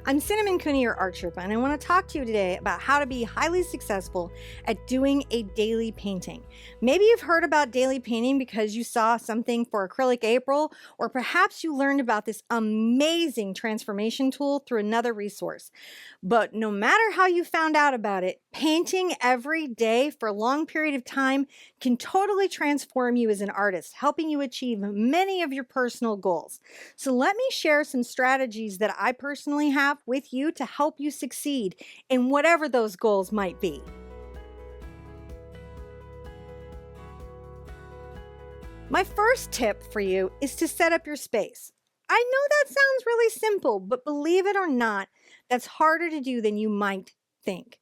I'm Cinnamon Cooney, your art Sherpa, and I want to talk to you today about how to be highly successful at doing a daily painting. Maybe you've heard about daily painting because you saw something for Acrylic April, or perhaps you learned about this amazing transformation tool through another resource. But no matter how you found out about it, painting every day for a long period of time can totally transform you as an artist, helping you achieve many of your personal goals. So let me share some strategies that I personally have with you to help you succeed in whatever those goals might be. My first tip for you is to set up your space. I know that sounds really simple, but believe it or not, that's harder to do than you might think.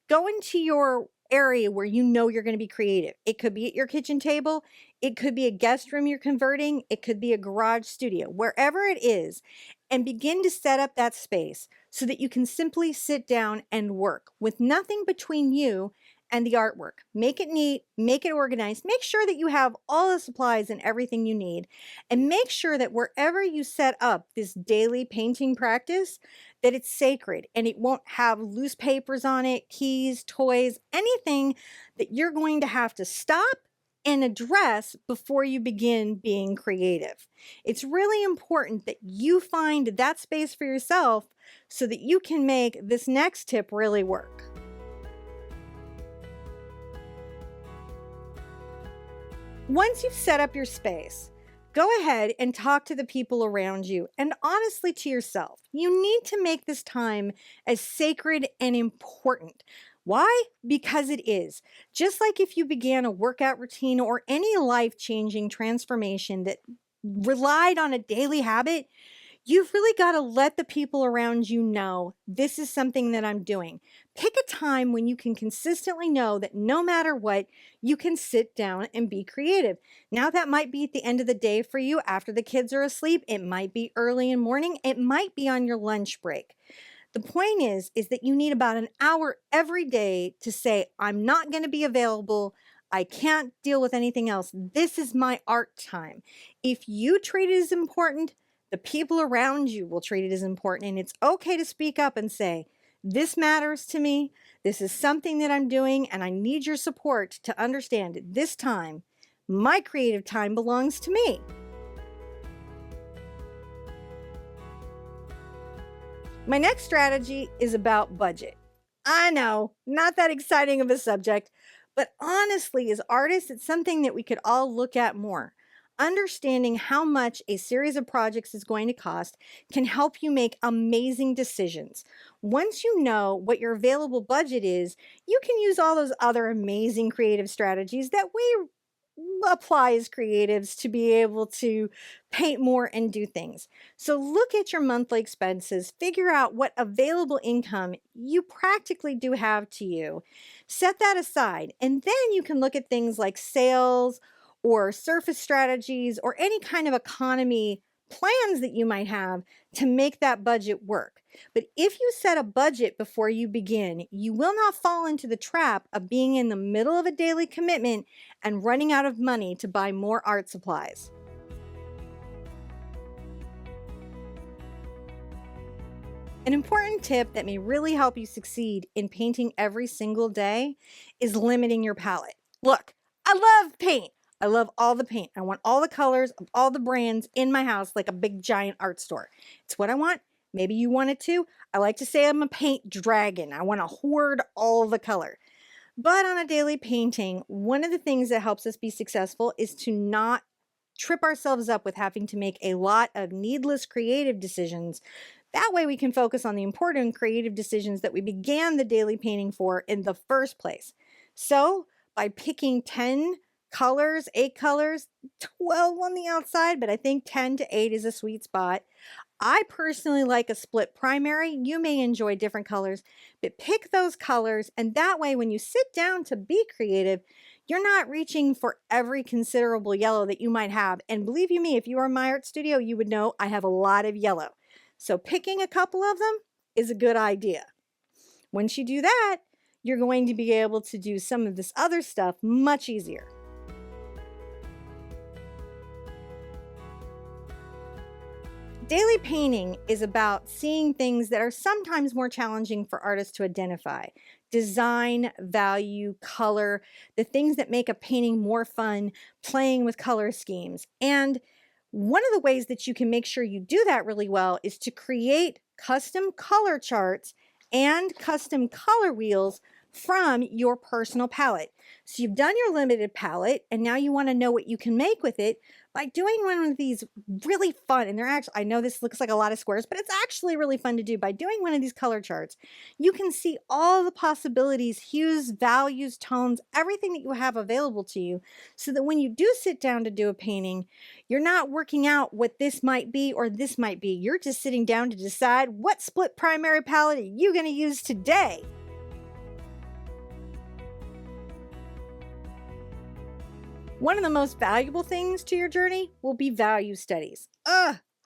Go into your area where you know you're going to be creative. It could be at your kitchen table, it could be a guest room you're converting, it could be a garage studio, wherever it is, and begin to set up that space so that you can simply sit down and work with nothing between you and the artwork. Make it neat, make it organized, make sure that you have all the supplies and everything you need, and make sure that wherever you set up this daily painting practice, that it's sacred and it won't have loose papers on it, keys, toys, anything that you're going to have to stop and address before you begin being creative. It's really important that you find that space for yourself so that you can make this next tip really work. Once you've set up your space, go ahead and talk to the people around you and honestly to yourself. You need to make this time as sacred and important. Why? Because it is. Just like if you began a workout routine or any life-changing transformation that relied on a daily habit, you've really got to let the people around you know this is something that I'm doing. Pick a time when you can consistently know that no matter what, you can sit down and be creative. Now, that might be at the end of the day for you after the kids are asleep. It might be early in the morning. It might be on your lunch break. The point is that you need about an hour every day to say, I'm not going to be available. I can't deal with anything else. This is my art time. If you treat it as important, the people around you will treat it as important, and it's okay to speak up and say, this matters to me. This is something that I'm doing, and I need your support to understand at this time, my creative time belongs to me. My next strategy is about budget. I know, not that exciting of a subject, but honestly, as artists, it's something that we could all look at more. Understanding how much a series of projects is going to cost can help you make amazing decisions. Once you know what your available budget is, you can use all those other amazing creative strategies that we apply as creatives to be able to paint more and do things. So look at your monthly expenses, figure out what available income you practically do have to you, set that aside, and then you can look at things like sales or surface strategies or any kind of economy plans that you might have to make that budget work. But if you set a budget before you begin, you will not fall into the trap of being in the middle of a daily commitment and running out of money to buy more art supplies. An important tip that may really help you succeed in painting every single day is limiting your palette. Look, I love paint. I love all the paint. I want all the colors of all the brands in my house like a big giant art store. It's what I want. Maybe you want it too. I like to say I'm a paint dragon. I want to hoard all the color. But on a daily painting, one of the things that helps us be successful is to not trip ourselves up with having to make a lot of needless creative decisions. That way we can focus on the important creative decisions that we began the daily painting for in the first place. So by picking 10 colors, 8 colors, 12 on the outside, but I think 10 to 8 is a sweet spot. I personally like a split primary. You may enjoy different colors, but pick those colors, and that way when you sit down to be creative, you're not reaching for every considerable yellow that you might have. And believe you me, if you are in my art studio, you would know I have a lot of yellow. So picking a couple of them is a good idea. Once you do that, you're going to be able to do some of this other stuff much easier. Daily painting is about seeing things that are sometimes more challenging for artists to identify. Design, value, color, the things that make a painting more fun, playing with color schemes. And one of the ways that you can make sure you do that really well is to create custom color charts and custom color wheels from your personal palette. So you've done your limited palette and now you want to know what you can make with it by doing one of these really fun, and they're actually, I know this looks like a lot of squares, but it's actually really fun to do. By doing one of these color charts, you can see all the possibilities, hues, values, tones, everything that you have available to you, so that when you do sit down to do a painting, you're not working out what this might be or this might be. You're just sitting down to decide what split primary palette are you going to use today. One of the most valuable things to your journey will be value studies.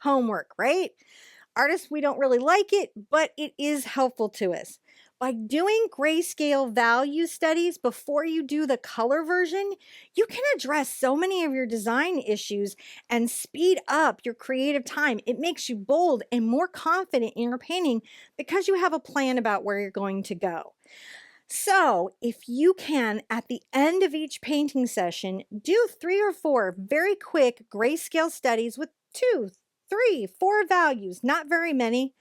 Homework, right? Artists, we don't really like it, but it is helpful to us. By doing grayscale value studies before you do the color version, you can address so many of your design issues and speed up your creative time. It makes you bold and more confident in your painting because you have a plan about where you're going to go. So if you can, at the end of each painting session, do 3 or 4 very quick grayscale studies with 2, 3, 4 values, not very many,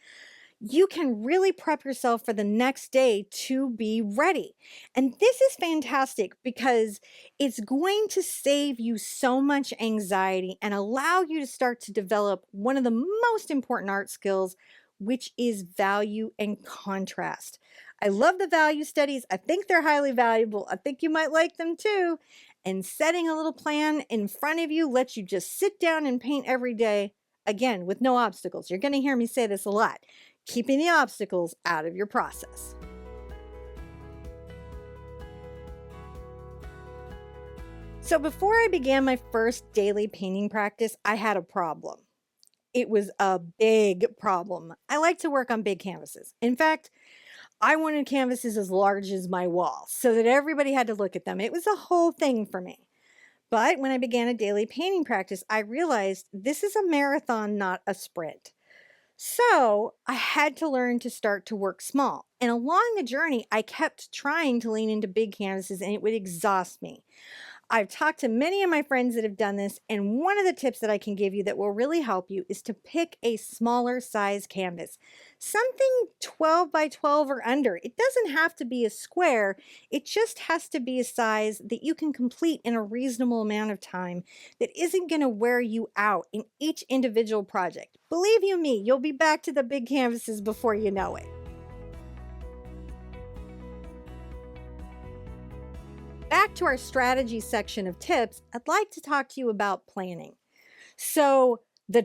you can really prep yourself for the next day to be ready. And this is fantastic because it's going to save you so much anxiety and allow you to start to develop one of the most important art skills, which is value and contrast. I love the value studies. I think they're highly valuable. I think you might like them too. And setting a little plan in front of you lets you just sit down and paint every day, again, with no obstacles. You're going to hear me say this a lot, keeping the obstacles out of your process. So before I began my first daily painting practice, I had a problem. It was a big problem. I like to work on big canvases. In fact, I wanted canvases as large as my wall so that everybody had to look at them. It was a whole thing for me. But when I began a daily painting practice, I realized this is a marathon, not a sprint. So I had to learn to start to work small. And along the journey, I kept trying to lean into big canvases and it would exhaust me. I've talked to many of my friends that have done this, and one of the tips that I can give you that will really help you is to pick a smaller size canvas. Something 12 by 12 or under. It doesn't have to be a square. It just has to be a size that you can complete in a reasonable amount of time that isn't going to wear you out in each individual project. Believe you me, you'll be back to the big canvases before you know it. Back to our strategy section of tips, I'd like to talk to you about planning. So the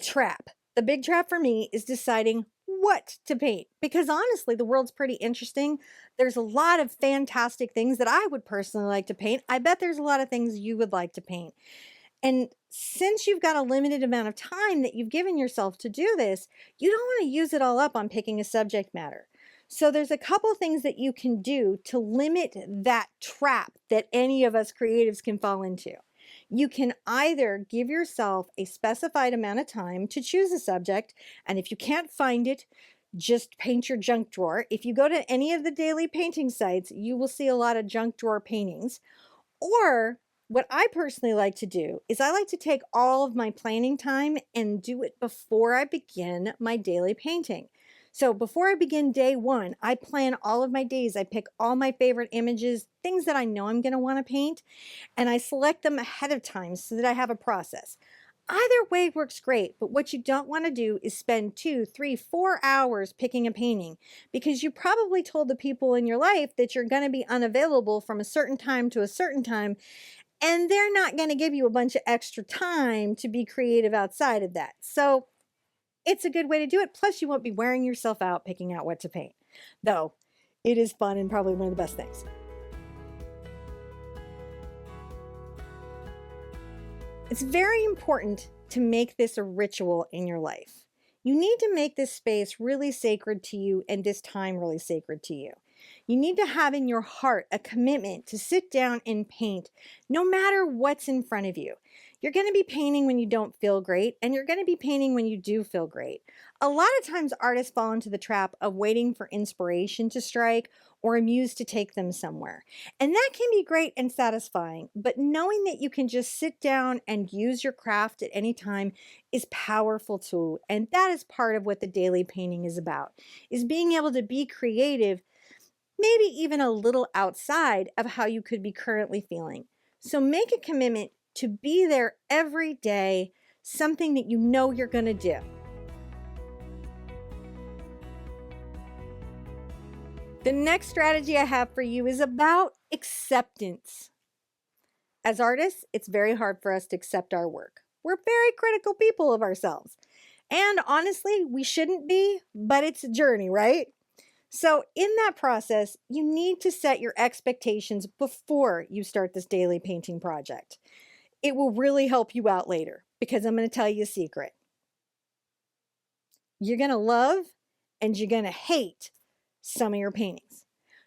big trap for me is deciding what to paint, because honestly, the world's pretty interesting. There's a lot of fantastic things that I would personally like to paint. I bet there's a lot of things you would like to paint. And since you've got a limited amount of time that you've given yourself to do this, you don't want to use it all up on picking a subject matter. So there's a couple things that you can do to limit that trap that any of us creatives can fall into. You can either give yourself a specified amount of time to choose a subject, and if you can't find it, just paint your junk drawer. If you go to any of the daily painting sites, you will see a lot of junk drawer paintings. Or what I personally like to do is I like to take all of my planning time and do it before I begin my daily painting. So before I begin day one, I plan all of my days. I pick all my favorite images, things that I know I'm going to want to paint, and I select them ahead of time so that I have a process. Either way works great, but what you don't want to do is spend 2, 3, 4 hours picking a painting, because you probably told the people in your life that you're going to be unavailable from a certain time to a certain time, and they're not going to give you a bunch of extra time to be creative outside of that. So it's a good way to do it. Plus, you won't be wearing yourself out picking out what to paint. Though, it is fun and probably one of the best things. It's very important to make this a ritual in your life. You need to make this space really sacred to you and this time really sacred to you. You need to have in your heart a commitment to sit down and paint no matter what's in front of you. You're going to be painting when you don't feel great, and you're going to be painting when you do feel great. A lot of times artists fall into the trap of waiting for inspiration to strike or a muse to take them somewhere. And that can be great and satisfying, but knowing that you can just sit down and use your craft at any time is powerful too. And that is part of what the daily painting is about, is being able to be creative, maybe even a little outside of how you could be currently feeling. So make a commitment to be there every day, something that you know you're going to do. The next strategy I have for you is about acceptance. As artists, it's very hard for us to accept our work. We're very critical people of ourselves. And honestly, we shouldn't be, but it's a journey, right? So in that process, you need to set your expectations before you start this daily painting project. It will really help you out later, because I'm going to tell you a secret. You're going to love and you're going to hate some of your paintings.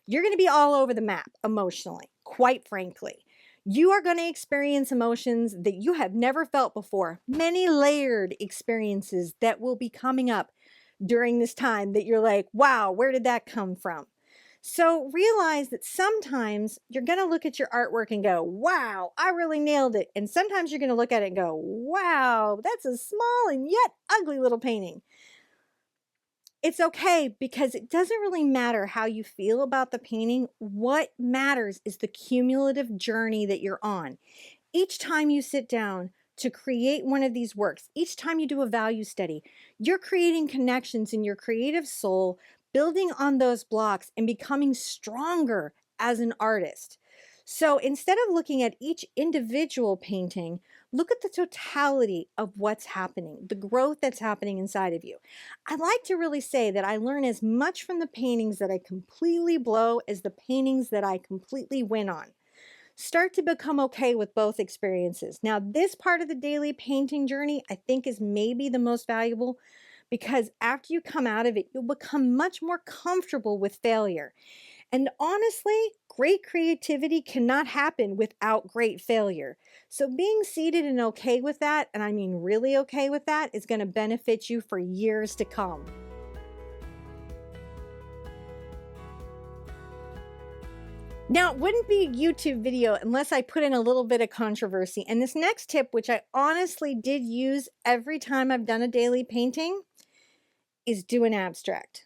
You're going to be all over the map emotionally, quite frankly. You are going to experience emotions that you have never felt before, many layered experiences that will be coming up during this time that you're like, wow, where did that come from? So realize that sometimes you're going to look at your artwork and go, wow, I really nailed it. And sometimes you're going to look at it and go, wow, that's a small and yet ugly little painting. It's okay, because it doesn't really matter how you feel about the painting. What matters is the cumulative journey that you're on. Each time you sit down to create one of these works, each time you do a value study, you're creating connections in your creative soul, building on those blocks and becoming stronger as an artist. So instead of looking at each individual painting, look at the totality of what's happening, the growth that's happening inside of you. I like to really say that I learn as much from the paintings that I completely blow as the paintings that I completely win on. Start to become okay with both experiences. Now, this part of the daily painting journey, I think, is maybe the most valuable, because after you come out of it, you'll become much more comfortable with failure. And honestly, great creativity cannot happen without great failure. So being seated and okay with that, and I mean really okay with that, is going to benefit you for years to come. Now, it wouldn't be a YouTube video unless I put in a little bit of controversy. And this next tip, which I honestly did use every time I've done a daily painting, is do an abstract.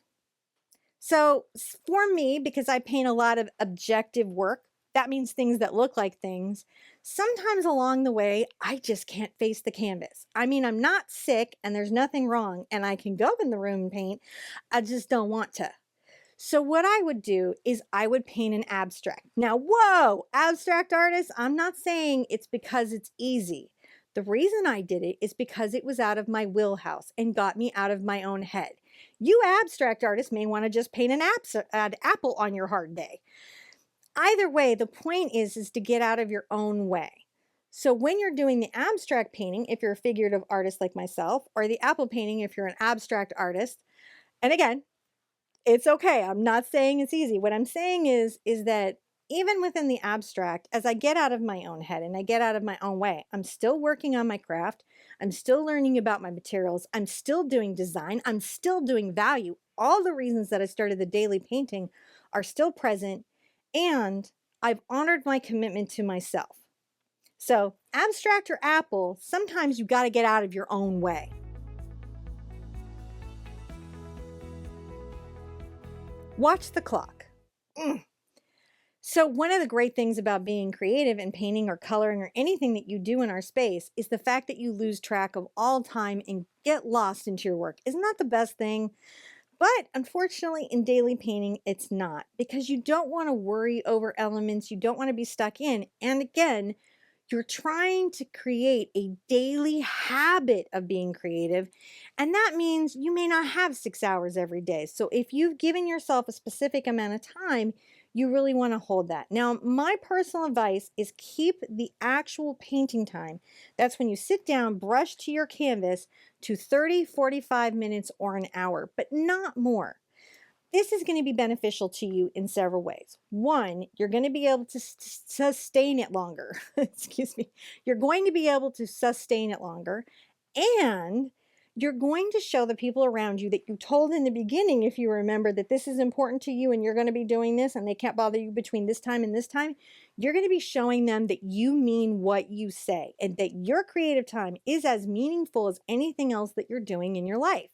So for me, because I paint a lot of objective work, that means things that look like things. Sometimes along the way, I just can't face the canvas. I mean, I'm not sick and there's nothing wrong, and I can go in the room and paint. I just don't want to. So what I would do is I would paint an abstract. Now, whoa, abstract artists, I'm not saying it's because it's easy. The reason I did it is because it was out of my wheelhouse and got me out of my own head. You abstract artists may want to just paint an apple on your hard day. Either way, the point is to get out of your own way. So when you're doing the abstract painting, if you're a figurative artist like myself, or the apple painting if you're an abstract artist, and again, it's okay. I'm not saying it's easy. What I'm saying is that even within the abstract, as I get out of my own head and I get out of my own way, I'm still working on my craft. I'm still learning about my materials. I'm still doing design. I'm still doing value. All the reasons that I started the daily painting are still present, and I've honored my commitment to myself. So abstract or apple, sometimes you got to get out of your own way. Watch the clock. So one of the great things about being creative and painting or coloring or anything that you do in our space is the fact that you lose track of all time and get lost into your work. Isn't that the best thing? But unfortunately, in daily painting, it's not, because you don't want to worry over elements. You don't want to be stuck in. And again, you're trying to create a daily habit of being creative. And that means you may not have 6 hours every day. So if you've given yourself a specific amount of time, you really want to hold that. Now, my personal advice is keep the actual painting time. That's when you sit down, brush to your canvas, to 30, 45 minutes or an hour, but not more. This is going to be beneficial to you in several ways. One, you're going to be able to sustain it longer. Excuse me. You're going to be able to sustain it longer. And you're going to show the people around you that you told in the beginning, if you remember, that this is important to you and you're going to be doing this and they can't bother you between this time and this time. You're going to be showing them that you mean what you say and that your creative time is as meaningful as anything else that you're doing in your life.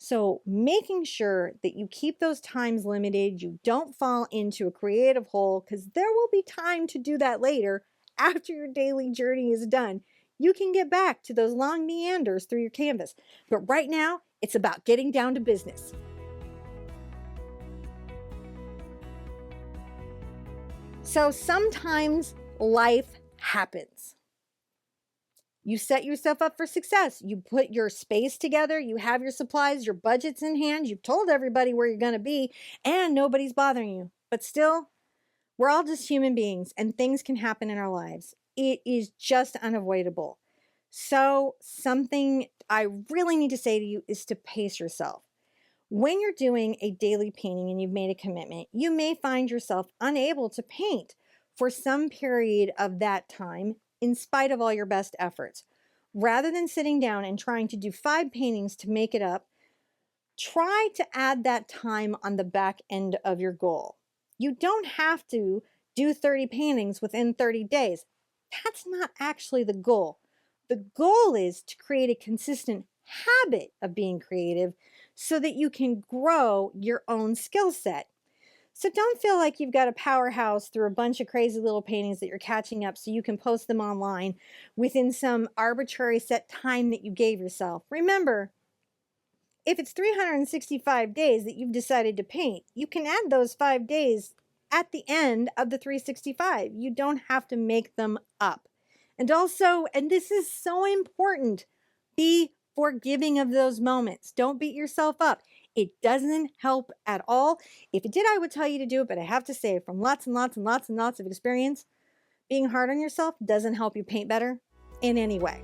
So making sure that you keep those times limited, you don't fall into a creative hole, because there will be time to do that later after your daily journey is done. You can get back to those long meanders through your canvas. But right now, it's about getting down to business. So sometimes life happens. You set yourself up for success. You put your space together. You have your supplies, your budgets in hand. You've told everybody where you're going to be, and nobody's bothering you. But still, we're all just human beings, and things can happen in our lives. It is just unavoidable. So something I really need to say to you is to pace yourself. When you're doing a daily painting and you've made a commitment, you may find yourself unable to paint for some period of that time in spite of all your best efforts. Rather than sitting down and trying to do 5 paintings to make it up, try to add that time on the back end of your goal. You don't have to do 30 paintings within 30 days. That's not actually the goal. The goal is to create a consistent habit of being creative so that you can grow your own skill set. So don't feel like you've got a powerhouse through a bunch of crazy little paintings that you're catching up so you can post them online within some arbitrary set time that you gave yourself. Remember, if it's 365 days that you've decided to paint, you can add those 5 days at the end of the 365. You don't have to make them up. And also, and this is so important, be forgiving of those moments. Don't beat yourself up. It doesn't help at all. If it did, I would tell you to do it, but I have to say, from lots and lots and lots and lots of experience, being hard on yourself doesn't help you paint better in any way.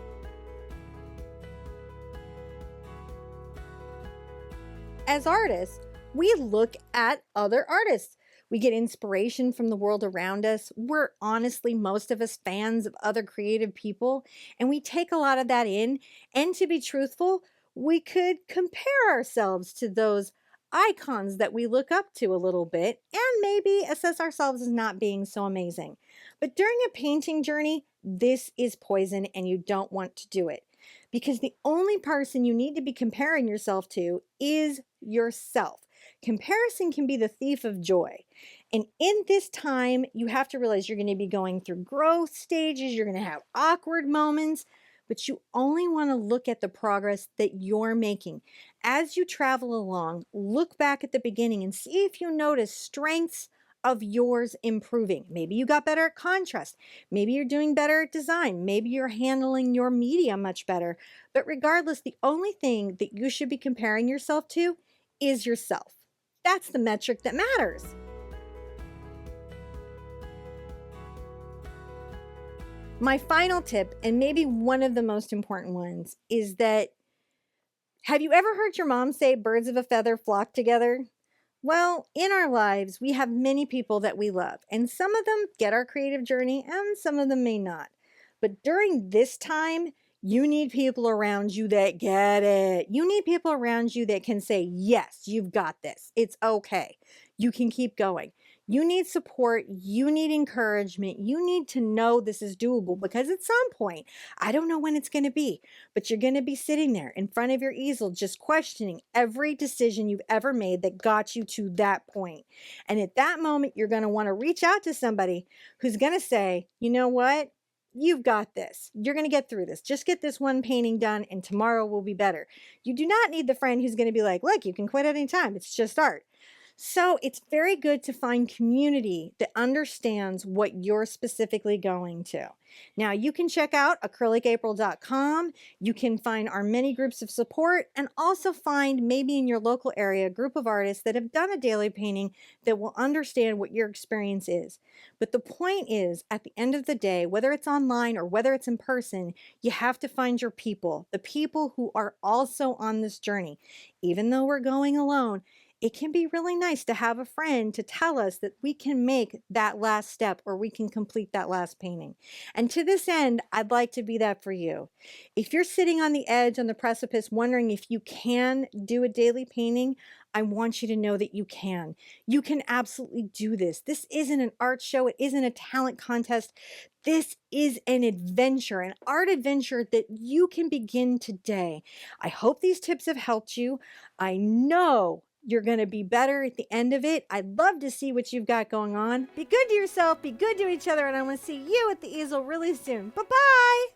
As artists, we look at other artists. We get inspiration from the world around us. We're honestly, most of us, fans of other creative people, and we take a lot of that in. And to be truthful, we could compare ourselves to those icons that we look up to a little bit and maybe assess ourselves as not being so amazing. But during a painting journey, this is poison and you don't want to do it, because the only person you need to be comparing yourself to is yourself. Comparison can be the thief of joy. And in this time, you have to realize you're going to be going through growth stages, you're going to have awkward moments, but you only want to look at the progress that you're making. As you travel along, look back at the beginning and see if you notice strengths of yours improving. Maybe you got better at contrast. Maybe you're doing better at design. Maybe you're handling your media much better. But regardless, the only thing that you should be comparing yourself to is yourself. That's the metric that matters. My final tip, and maybe one of the most important ones, is that, have you ever heard your mom say birds of a feather flock together? Well, in our lives, we have many people that we love, and some of them get our creative journey and some of them may not. But during this time, you need people around you that get it. You need people around you that can say, yes, you've got this. It's okay. You can keep going. You need support. You need encouragement. You need to know this is doable, because at some point, I don't know when it's going to be, but you're going to be sitting there in front of your easel just questioning every decision you've ever made that got you to that point. And at that moment, you're going to want to reach out to somebody who's going to say, you know what? You've got this. You're going to get through this. Just get this one painting done and tomorrow will be better. You do not need the friend who's going to be like, look, you can quit at any time. It's just art. So it's very good to find community that understands what you're specifically going to. Now, you can check out acrylicapril.com. You can find our many groups of support, and also find maybe in your local area a group of artists that have done a daily painting that will understand what your experience is. But the point is, at the end of the day, whether it's online or whether it's in person, you have to find your people, the people who are also on this journey. Even though we're going alone, it can be really nice to have a friend to tell us that we can make that last step or we can complete that last painting. And to this end, I'd like to be that for you. If you're sitting on the edge, on the precipice, wondering if you can do a daily painting, I want you to know that you can. You can absolutely do this. This isn't an art show, it isn't a talent contest. This is an adventure, an art adventure that you can begin today. I hope these tips have helped you. I know you're going to be better at the end of it. I'd love to see what you've got going on. Be good to yourself, be good to each other, and I want to see you at the easel really soon. Bye-bye.